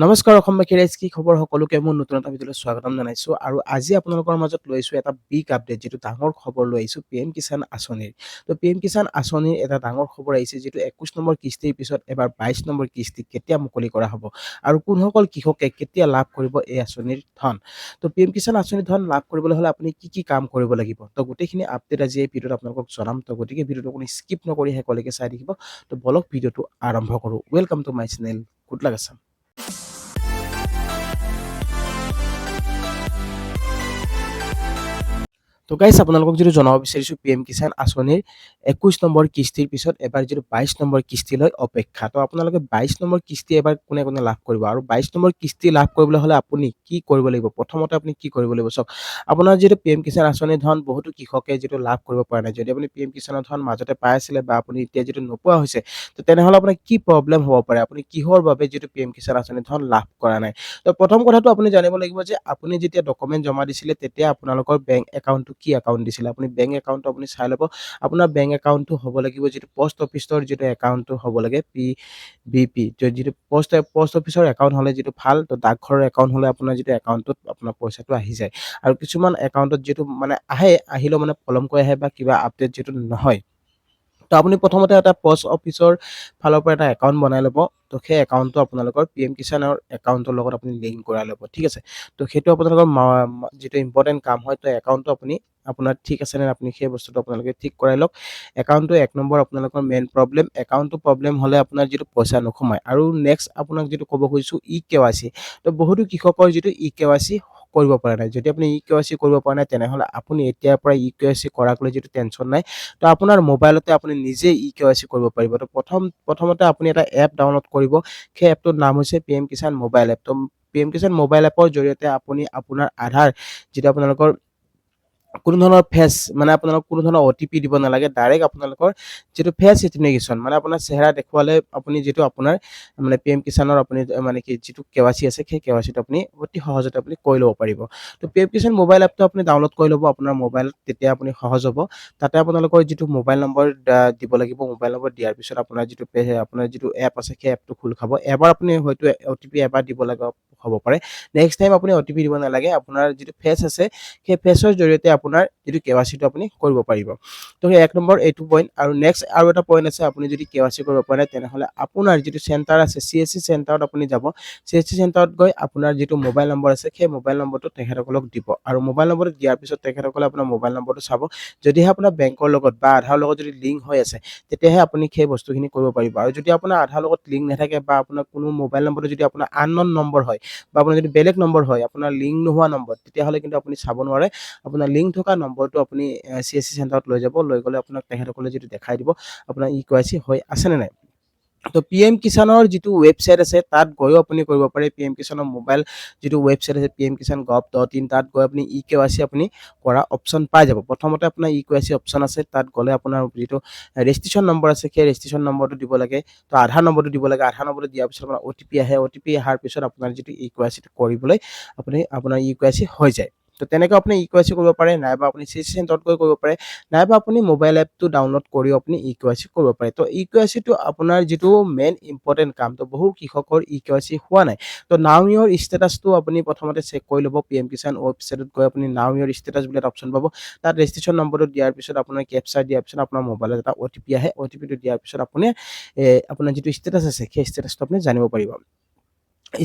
নমস্কাৰ অসমবাসী ৰাইজ কি খবৰ সকলোকে মোৰ নতুন এটা ভিডিঅ'লৈ স্বাগতম জনাইছো আৰু আজি আপোনালোকৰ মাজত লৈছো এটা বিগ আপডেট যিটো ডাঙৰ খবৰ লৈ আহিছো পিএম কিষাণ আঁচনিৰ তো পিএম কিষাণ আঁচনিৰ এটা ডাঙৰ খবৰ আহিছে যিটো 21 নম্বৰ কিস্তিৰ পিছত এবাৰ 22 নম্বৰ কিস্তি কেতিয়া মুকলি কৰা হ'ব আৰু কোনসকল কৃষকে কেতিয়া লাভ কৰিব এই আঁচনিৰ ধন তো পিএম কিষাণ আঁচনিৰ ধন লাভ কৰিবলৈ হ'লে আপুনি কি কাম কৰিব লাগিব তো গোটেইখিনি আপডেট আজি এই ভিডিঅ'ত আপোনালোকক জনাম তো গতিকে ভিডিঅ'টো আপুনি স্কিপ নকৰি শেষলৈকে চাই থাকিব তো বলক ভিডিঅ'টো আৰম্ভ কৰোঁ welcome to my channel good luck Assam তো গাইছ আপোনালোকক যদি জনাব বিচাৰিছো পিএম কিষাণ আঁচনিৰ 21 নম্বৰ কিস্তিৰ পিছত এবাৰ যিটো 22 নম্বৰ কিস্তিলৈ অপেক্ষা তো আপোনালোকে 22 নম্বৰ কিস্তি এবাৰ কোনে কোনে লাভ কৰিব আৰু 22 নম্বৰ কিস্তি লাভ কৰিবলৈ হ'লে আপুনি কি কৰিব লাগিব প্ৰথমতে আপুনি কি কৰিব লাগিব চাওক আপোনাৰ যিটো পিএম কিষাণ আঁচনিৰ ধন বহুতো কৃষকে যিটো লাভ কৰিব পৰা নাই যদি আপুনি পিএম কিষাণৰ ধন মাজতে পাই আছিলে বা আপুনি এতিয়া যিটো নোপোৱা হৈছে তো তেনেহ'লে আপোনাৰ কি প্ৰব্লেম হ'ব পাৰে আপুনি কিহৰ বাবে যিটো পিএম কিষাণ আঁচনিৰ ধন লাভ কৰা নাই তো প্ৰথম কথাটো আপুনি জানিব লাগিব যে আপুনি যেতিয়া ডকুমেণ্ট জমা দিছিলে তেতিয়া আপোনালোকৰ বেংক একাউণ্টটো কি একাউণ্ট দিছিলে আপুনি বেংক একাউণ্টটো আপুনি চাই ল'ব আপোনাৰ বেংক একাউণ্টটো হ'ব লাগিব যিটো পোষ্ট অফিচৰ যিটো একাউণ্টটো হ'ব লাগে পিবিপি যিটো পোষ্ট অফিচৰ একাউণ্ট হ'লে যিটো ভাল তো ডাকঘৰৰ একাউণ্ট হ'লে আপোনাৰ যিটো একাউণ্টত আপোনাৰ পইচাটো আহি যায় আৰু কিছুমান একাউণ্টত যিটো মানে আহিলেও মানে পলমকৈ আহে বা কিবা আপডেট যিটো নহয় তো আপুনি প্ৰথমতে এটা পোষ্ট অফিচৰ ফালৰ পৰা এটা একাউণ্ট বনাই ল'ব তো সেই একাউণ্টটো আপোনালোকৰ পিএম কিষাণৰ একাউণ্টৰ লগত আপুনি লিংক কৰাই ল'ব ঠিক আছে তো সেইটো আপোনালোকৰ যিটো ইম্পৰ্টেণ্ট কাম হয় তো একাউণ্টটো আপুনি আপোনাৰ ঠিক আছে নে আপুনি সেই বস্তুটো আপোনালোকে ঠিক কৰাই লওক একাউণ্টটো এক নম্বৰ আপোনালোকৰ মেইন প্ৰব্লেম একাউণ্টটো প্ৰব্লেম হ'লে আপোনাৰ যিটো পইচা নোসোমায় আৰু নেক্সট আপোনাক যিটো ক'ব খুজিছোঁ KYC তো বহুতো কৃষকৰ যিটো KYC কৰিব পৰা নাই যদি আপুনি KYC কৰিব পৰা নাই তেনেহ'লে আপুনি এতিয়াৰ পৰা KYC কৰাকলৈ যিটো টেনশ্যন নাই তো আপোনাৰ মোবাইলতে আপুনি নিজে KYC কৰিব পাৰিব তো প্ৰথমতে আপুনি এটা এপ ডাউনলোড কৰিব সেই এপটোৰ নাম হৈছে পিএম কিষাণ মোবাইল এপ তো পিএম কিষাণ মোবাইল এপৰ জৰিয়তে আপুনি আপোনাৰ আধাৰ যিটো আপোনালোকৰ কোনো ধৰণৰ ফেচ মানে আপোনালোক কোনো ধৰণৰ OTP দিব নালাগে ডাইৰেক্ট আপোনালোকৰ যিটো ফেচ ইডেণ্টিফিকেশ্যন মানে আপোনাৰ চেহেৰা দেখুৱালে আপুনি যিটো আপোনাৰ মানে পিএম কিষাণৰ আপুনি মানে কি যিটো KYC আছে সেই KYCটো আপুনি অতি সহজতে আপুনি কৰি ল'ব পাৰিব তো পিএম কিষাণ মোবাইল এপটো আপুনি ডাউনলোড কৰি ল'ব আপোনাৰ মোবাইলত তেতিয়া আপুনি সহজ হ'ব তাতে আপোনালোকৰ যিটো মোবাইল নম্বৰ দিব লাগিব মোবাইল নম্বৰ দিয়াৰ পিছত আপোনাৰ যিটো এপ আছে সেই এপটো খোল খাব এবাৰ আপুনি হয়তো OTP এবাৰ দিব লগা হ'ব পাৰে নেক্সট টাইম আপুনি OTP দিব নালাগে আপোনাৰ যিটো ফেচ আছে সেই ফেচৰ জৰিয়তে আপোনাৰ যিটো KYCটো আপুনি কৰিব পাৰিব তো সেই এক নম্বৰ এইটো পইণ্ট আৰু নেক্সট আৰু এটা পইণ্ট আছে আপুনি যদি KYC কৰিব পাৰে তেনেহ'লে আপোনাৰ যিটো চেণ্টাৰ আছে CSC চেণ্টাৰত আপুনি যাব CSC চেণ্টাৰত গৈ আপোনাৰ যিটো মোবাইল নম্বৰ আছে সেই মোবাইল নম্বৰটো তেখেতসকলক দিব আৰু মোবাইল নম্বৰটো দিয়াৰ পিছত তেখেতসকলে আপোনাৰ মোবাইল নম্বৰটো চাব যদিহে আপোনাৰ বেংকৰ লগত বা আধাৰৰ লগত যদি লিংক হৈ আছে তেতিয়াহে আপুনি সেই বস্তুখিনি কৰিব পাৰিব আৰু যদি আপোনাৰ আধাৰৰ লগত লিংক নাথাকে বা আপোনাৰ কোনো মোবাইল নম্বৰটো যদি আপোনাৰ আননন নম্বৰ হয় বা আপোনাৰ যদি বেলেগ নম্বৰ হয় আপোনাৰ লিংক নোহোৱা নম্বৰ তেতিয়াহ'লে কিন্তু আপুনি চাব নোৱাৰে আপোনাৰ লিংক থকা নম্বৰটো আপুনি CSC চেণ্টাৰত লৈ যাব লৈ গ'লে আপোনাক তেখেতসকলে যিটো দেখাই দিব আপোনাৰ KYC হৈ আছে নে নাই তো পিএম কিষাণৰ যিটো ৱেবছাইট আছে তাত গৈও আপুনি কৰিব পাৰে পিএম কিষাণৰ মোবাইল যিটো ৱেবছাইট আছে pmkisan.gov.in তাত গৈ আপুনি KYC আপুনি কৰা অপশ্যন পাই যাব প্ৰথমতে আপোনাৰ KYC অপশ্যন আছে তাত গ'লে আপোনাৰ যিটো ৰেজিষ্ট্ৰেশ্যন নম্বৰ আছে সেই ৰেজিষ্ট্ৰেশ্যন নম্বৰটো দিব লাগে তো আধাৰ নম্বৰটো দিব লাগে আধাৰ নম্বৰটো দিয়াৰ পিছত আপোনাৰ OTP আহে OTP অহাৰ পিছত আপোনাৰ যিটো KYC কৰিবলৈ আপোনাৰ KYC হৈ যায় তো তেনেকৈ আপুনি KYC কৰিব পাৰে নাইবা আপুনি CSC চেণ্টাৰত গৈ কৰিব পাৰে নাইবা আপুনি মোবাইল এপটো ডাউনলোড কৰিও আপুনি KYC কৰিব পাৰে তো KYC টো আপোনাৰ যিটো মেইন ইম্পৰ্টেণ্ট কাম তো বহু কৃষকৰ KYC হোৱা নাই তো নাও ইয়ৰ ষ্টেটাছটো আপুনি প্ৰথমতে চেক কৰি ল'ব পিএম কিষাণ ৱেবছাইটত গৈ আপুনি নাও ইয়ৰ ষ্টেটাছ বুলি এটা অপশ্যন পাব তাত ৰেজিষ্ট্ৰেশ্যন নম্বৰটো দিয়াৰ পিছত আপোনাৰ কেপচা দিয়াৰ পিছত আপোনাৰ মোবাইলত এটা OTP আহে OTPটো দিয়াৰ পিছত আপুনি আপোনাৰ যিটো ষ্টেটাছ আছে সেই ষ্টেটাছটো আপুনি জানিব পাৰিব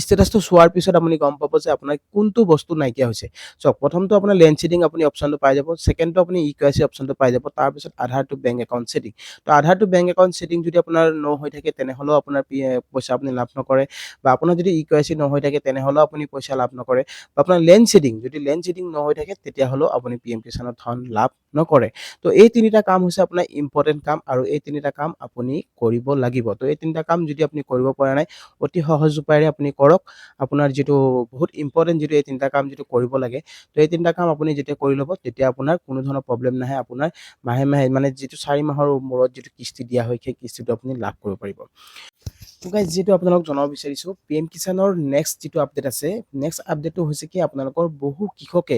ষ্টেটাছটো চোৱাৰ পিছত আপুনি গম পাব যে আপোনাৰ কোনটো বস্তু নাইকিয়া হৈছে চাওক প্ৰথমটো আপোনাৰ লেণ্ড ছিডিং আপুনি অপশ্যনটো পাই যাব ছেকেণ্ডটো আপুনি KYC অপশ্যনটো পাই যাব তাৰপিছত আধাৰ টু বেংক একাউণ্ট ছেটিং তো আধাৰ টু বেংক একাউণ্ট ছেটিং যদি আপোনাৰ ন হৈ থাকে তেনেহ'লেও আপোনাৰ পইচা আপুনি লাভ নকৰে বা আপোনাৰ যদি KYC ন হৈ থাকে তেনেহ'লেও আপুনি পইচা লাভ নকৰে বা আপোনাৰ লেণ্ড ছিডিং যদি লেণ্ড ছিডিং ন হৈ থাকে তেতিয়াহ'লেও আপুনি পিএম কিষাণৰ ধন লাভ নকৰে তো এই তিনিটা কাম হৈছে আপোনাৰ ইম্পৰ্টেণ্ট কাম আৰু এই তিনিটা কাম আপুনি কৰিব লাগিব তো এই তিনিটা কাম যদি আপুনি কৰিব পৰা নাই অতি সহজ উপায়েৰে আপুনি কৰক আপোনাৰ যিটো বহুত ইম্পৰ্টেণ্ট যিটো এই তিনিটা কাম যিটো কৰিব লাগে তো এই তিনিটা কাম আপুনি যেতিয়া কৰি ল'ব তেতিয়া আপোনাৰ কোনো ধৰণৰ প্ৰব্লেম নাহে আপোনাৰ মাহে মানে যিটো 4 মাহৰ মূৰত যিটো কিস্তি দিয়া হয় সেই কিস্তিটো আপুনি লাভ কৰিব পাৰিব তো গাইজ যিটো আপোনালোক জনাব বিচাৰিছোঁ পিএম কিষাণৰ নেক্সট যিটো আপডেট আছে নেক্সট আপডেটটো হৈছে কি আপোনালোকৰ বহু কৃষকে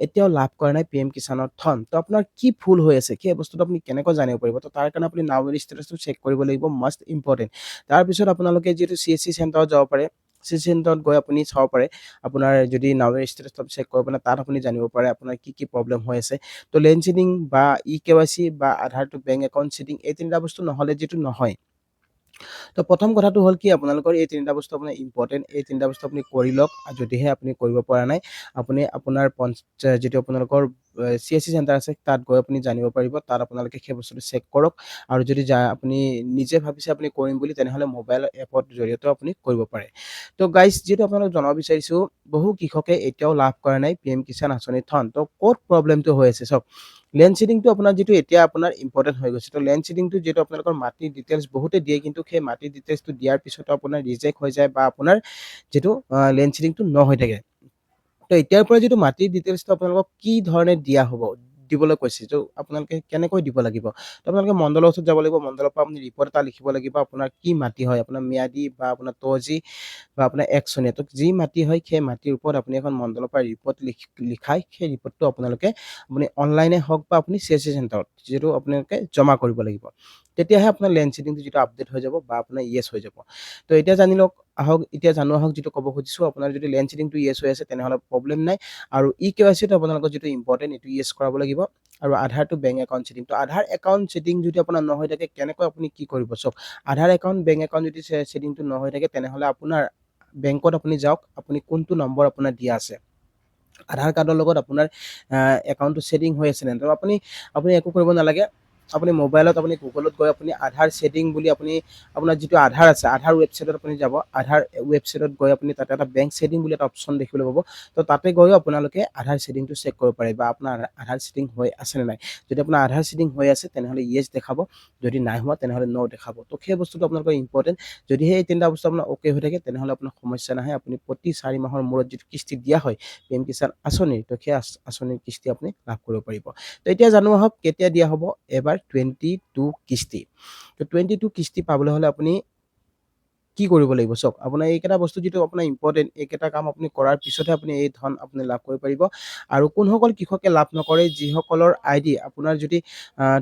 এতিয়াও লাভ কৰা নাই পিএম কিষাণৰ ধন তো আপোনাৰ কি ভুল হৈ আছে সেই বস্তুটো আপুনি কেনেকৈ জানিব পাৰিব তো তাৰ কাৰণে আপুনি নাও ষ্টেটাছটো চেক কৰিব লাগিব মাষ্ট ইম্পৰ্টেণ্ট তাৰপিছত আপোনালোকে যিটো CSC চেণ্টাৰত যাব পাৰে CC চেণ্টাৰত গৈ আপুনি চাব পাৰে আপোনাৰ যদি নাওৰ ষ্টেটাছটো চেক কৰিব পাৰে তাত আপুনি জানিব পাৰে আপোনাৰ কি প্ৰব্লেম হৈ আছে তো লেণ্ড চিডিং বা KYC বা আধাৰ টু বেংক একাউণ্ট চিডিং এই তিনিটা বস্তু নহ'লে যিটো নহয় তো প্ৰথম কথাটো হ'ল কি আপোনালোকৰ এই তিনিটা বস্তু আপোনাৰ ইম্পৰ্টেণ্ট এই তিনিটা বস্তু আপুনি কৰি লওক যদিহে আপুনি কৰিব পৰা নাই আপুনি আপোনাৰ যিটো আপোনালোকৰ CSC চেণ্টাৰ আছে তাত গৈ আপুনি জানিব পাৰিব তাত আপোনালোকে সেই বস্তুটো চেক কৰক আৰু যদি আপুনি নিজে ভাবিছে আপুনি কৰিম বুলি তেনেহ'লে মোবাইল এপৰ জৰিয়তেও আপুনি কৰিব পাৰে তো গাইজ যিটো আপোনালোক জনাব বিচাৰিছোঁ বহু কৃষকে এতিয়াও লাভ কৰা নাই PM কিষাণ আঁচনিৰ ধন তো ক'ত প্ৰব্লেমটো হৈ আছে চাওক লেণ্ড চিডিংটো আপোনাৰ যিটো এতিয়া আপোনাৰ ইম্পৰ্টেণ্ট হৈ গৈছে তো লেণ্ড চিডিংটো যিটো আপোনালোকৰ মাটিৰ ডিটেইলছ বহুতে দিয়ে কিন্তু সেই মাটিৰ ডিটেইলছটো দিয়াৰ পিছতো আপোনাৰ ৰিজেক্ট হৈ যায় বা আপোনাৰ যিটো লেণ্ড চিডিংটো হৈ থাকে তো এতিয়াৰ পৰা যিটো মাটিৰ ডিটেইলছটো আপোনালোকক কি ধৰণে দিয়া হ'ব দিবলৈ কৈছে তো আপোনালোকে কেনেকৈ দিব লাগিব তো আপোনালোকে মণ্ডলৰ ওচৰত যাব লাগিব মণ্ডলৰ পৰা আপুনি ৰিপৰ্ট এটা লিখিব লাগিব আপোনাৰ কি মাটি হয় আপোনাৰ ম্যাদী বা আপোনাৰ তজি বা আপোনাৰ একচনীয়া তো যি মাটি হয় সেই মাটিৰ ওপৰত আপুনি এখন মণ্ডলৰ পৰা ৰিপৰ্ট লিখাই সেই ৰিপৰ্টটো আপোনালোকে আপুনি অনলাইনে হওক বা আপুনি CSC চেণ্টাৰত যিটো আপোনালোকে জমা কৰিব লাগিব তেতিয়াহে আপোনাৰ লেণ্ড চিডিংটো যিটো আপডেট হৈ যাব বা আপোনাৰ ইয়েছ হৈ যাব তো এতিয়া জানি লওক আহক এতিয়া জানো আহক যিটো ক'ব খুজিছোঁ আপোনাৰ যদি লেণ্ড চিডিংটো ইয়েছ হৈ আছে তেনেহ'লে প্ৰব্লেম নাই আৰু KYCটো আপোনালোকৰ যিটো ইম্পৰ্টেণ্ট এইটো ইয়েছ কৰাব লাগিব আৰু আধাৰটো বেংক একাউণ্ট চিডিং তো আধাৰ একাউণ্ট চিডিং যদি আপোনাৰ নহয় থাকে কেনেকৈ আপুনি কি কৰিব চাওক আধাৰ একাউণ্ট বেংক একাউণ্ট যদি চিডিংটো নহয় থাকে তেনেহ'লে আপোনাৰ বেংকত আপুনি যাওক আপুনি কোনটো নম্বৰ আপোনাৰ দিয়া আছে আধাৰ কাৰ্ডৰ লগত আপোনাৰ একাউণ্টটো ছেটিং হৈ আছে নে তো আপুনি একো কৰিব নালাগে আপুনি মোবাইলত আপুনি গুগলত গৈ আপুনি আধাৰ ছেটিং বুলি আপুনি আপোনাৰ যিটো আধাৰ আছে আধাৰ ৱেবছাইটত আপুনি যাব আধাৰ ৱেবছাইটত গৈ আপুনি তাতে এটা বেংক ছেটিং বুলি এটা অপশ্যন দেখিবলৈ পাব তো তাতে গৈও আপোনালোকে আধাৰ ছেটিংটো চেক কৰিব পাৰে বা আপোনাৰ আধাৰ ছেটিং হৈ আছে নে নাই যদি আপোনাৰ আধাৰ ছেটিং হৈ আছে তেনেহ'লে ইয়েছ দেখাব যদি নাই হোৱা তেনেহ'লে ন দেখাব তো সেই বস্তুটো আপোনালোকৰ ইম্পৰ্টেণ্ট যদিহে এই তিনিটা বস্তু আপোনাৰ অ'কে হৈ থাকে তেনেহ'লে আপোনাৰ সমস্যা নাহে আপুনি প্ৰতি 4 মাহৰ মূৰত যিটো কিস্তি দিয়া হয় PM কিষাণ আঁচনিৰ তো সেই আঁচনিৰ কিস্তি আপুনি লাভ কৰিব পাৰিব তো এতিয়া জানো আহক কেতিয়া দিয়া হ'ব এবাৰ 22 কিস্তি তো 22 কিস্তি পাবলৈ হ'লে আপুনি কি কৰিব লাগিব চাওক আপোনাৰ এইকেইটা বস্তু যিটো আপোনাৰ ইম্পৰ্টেণ্ট এইকেইটা কাম আপুনি কৰাৰ পিছতহে আপুনি এই ধন আপুনি লাভ কৰিব পাৰিব আৰু কোনসকল কৃষকে লাভ নকৰে যিসকলৰ ID আপোনাৰ যদি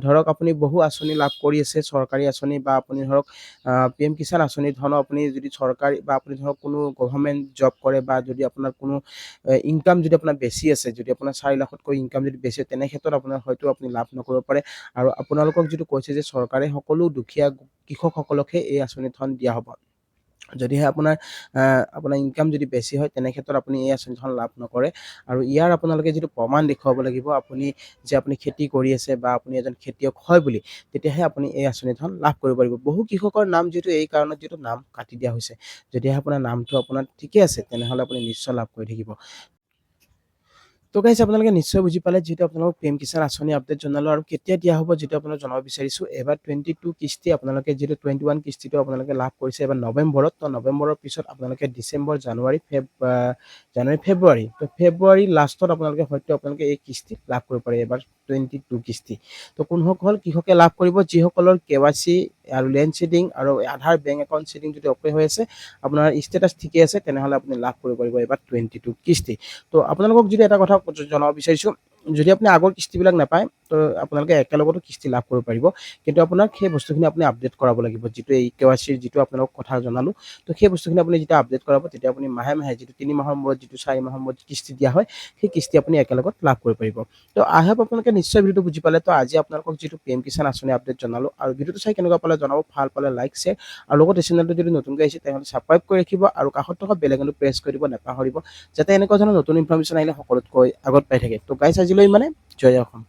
ধৰক আপুনি বহু আঁচনি লাভ কৰি আছে চৰকাৰী আঁচনি বা আপুনি ধৰক PM কিষাণ আঁচনিৰ ধন আপুনি যদি চৰকাৰী বা আপুনি ধৰক কোনো গভৰ্ণমেণ্ট জব কৰে বা যদি আপোনাৰ কোনো ইনকাম যদি আপোনাৰ বেছি আছে যদি আপোনাৰ 4 লাখতকৈ ইনকাম যদি বেছি তেনে ক্ষেত্ৰত আপোনাৰ হয়তো আপুনি লাভ নকৰিব পাৰে আৰু আপোনালোকক যিটো কৈছে যে চৰকাৰে সকলো দুখীয়া কৃষকসকলকহে এই আঁচনিৰ ধন দিয়া হ'ব যদিহে আপোনাৰ ইনকাম যদি বেছি হয় তেনে ক্ষেত্ৰত আপুনি এই আঁচনিখন লাভ নকৰে আৰু ইয়াৰ আপোনালোকে যিটো প্ৰমাণ দেখুৱাব লাগিব আপুনি যে আপুনি খেতি কৰি আছে বা আপুনি এজন খেতিয়ক হয় বুলি তেতিয়াহে আপুনি এই আঁচনিখন লাভ কৰিব পাৰিব বহু কৃষকৰ নাম যিটো এই কাৰণত যিটো নাম কাটি দিয়া হৈছে যদিহে আপোনাৰ নামটো আপোনাৰ ঠিকে আছে তেনেহ'লে আপুনি নিশ্চয় লাভ কৰি থাকিব তো গাইজ আপোনালোকে নিশ্চয় বুজি পালে যিটো আপোনালোকক PM কিষাণ আঁচনি আপডেট জনালো আৰু কেতিয়া দিয়া হ'ব যিটো আপোনাক জনাব বিচাৰিছোঁ এবাৰ 22 কিস্তি আপোনালোকে যিটো 21 কিস্তিটো আপোনালোকে লাভ কৰিছে এবাৰ নৱেম্বৰত তো নৱেম্বৰৰ পিছত আপোনালোকে ডিচেম্বৰ জানুৱাৰী ফেব্ৰুৱাৰী তো ফেব্ৰুৱাৰী লাষ্টত আপোনালোকে হয়তো আপোনালোকে এই কিস্তি লাভ কৰিব পাৰে এবাৰ 22 কিস্তি তো কোনসকল কৃষকে লাভ কৰিব যিসকলৰ KYC আৰু লেণ্ড চিডিং আৰু আধাৰ বেংক একাউণ্ট চিডিং যদি অ'কে হৈ আছে আপোনাৰ ষ্টেটাছ ঠিকে আছে তেনেহ'লে আপুনি লাভ কৰিব পাৰিব এবাৰ 22 কিস্তি তো আপোনালোকক যদি এটা কথা জনাব বিচাৰিছোঁ যদি আপুনি আগৰ কিস্তিবিলাক নাপায় তো আপোনালোকে একেলগতো কিস্তি লাভ কৰিব পাৰিব কিন্তু আপোনাক সেই বস্তুখিনি আপুনি আপডেট কৰাব লাগিব যিটো এই KYCৰ যিটো আপোনালোক কথা জনালোঁ তো সেই বস্তুখিনি আপুনি যেতিয়া আপডেট কৰাব তেতিয়া আপুনি মাহে মাহে যিটো 3 মাহৰ মূৰত যিটো 4 মাহৰ মূৰত কিস্তি দিয়া হয় সেই কিস্তি আপুনি একেলগত লাভ কৰিব পাৰিব তো আই হোপ আপোনালোকে নিশ্চয় ভিডিঅ'টো বুজি পালে তো আজি আপোনালোকক যিটো PM কিষাণ আঁচনি আপডেট জনালোঁ আৰু ভিডিঅ'টো চাই কেনেকুৱা পালে জনাব ভাল পালে লাইক শ্বেয়াৰ আৰু লগতে চেনেলটো যদি নতুনকৈ আহিছে তেনেহ'লে ছাবস্ক্ৰাইব কৰি ৰাখিব আৰু কাষত থকা বেল আইকনটো প্ৰেছ কৰি দিব নাপাহৰিব যাতে এনেকুৱা ধৰণৰ নতুন ইনফৰমেশ্যন আহিলে সকলোতকৈ আগত পাই থাকে তো গাইজ আজিলৈ মানে জয় অসম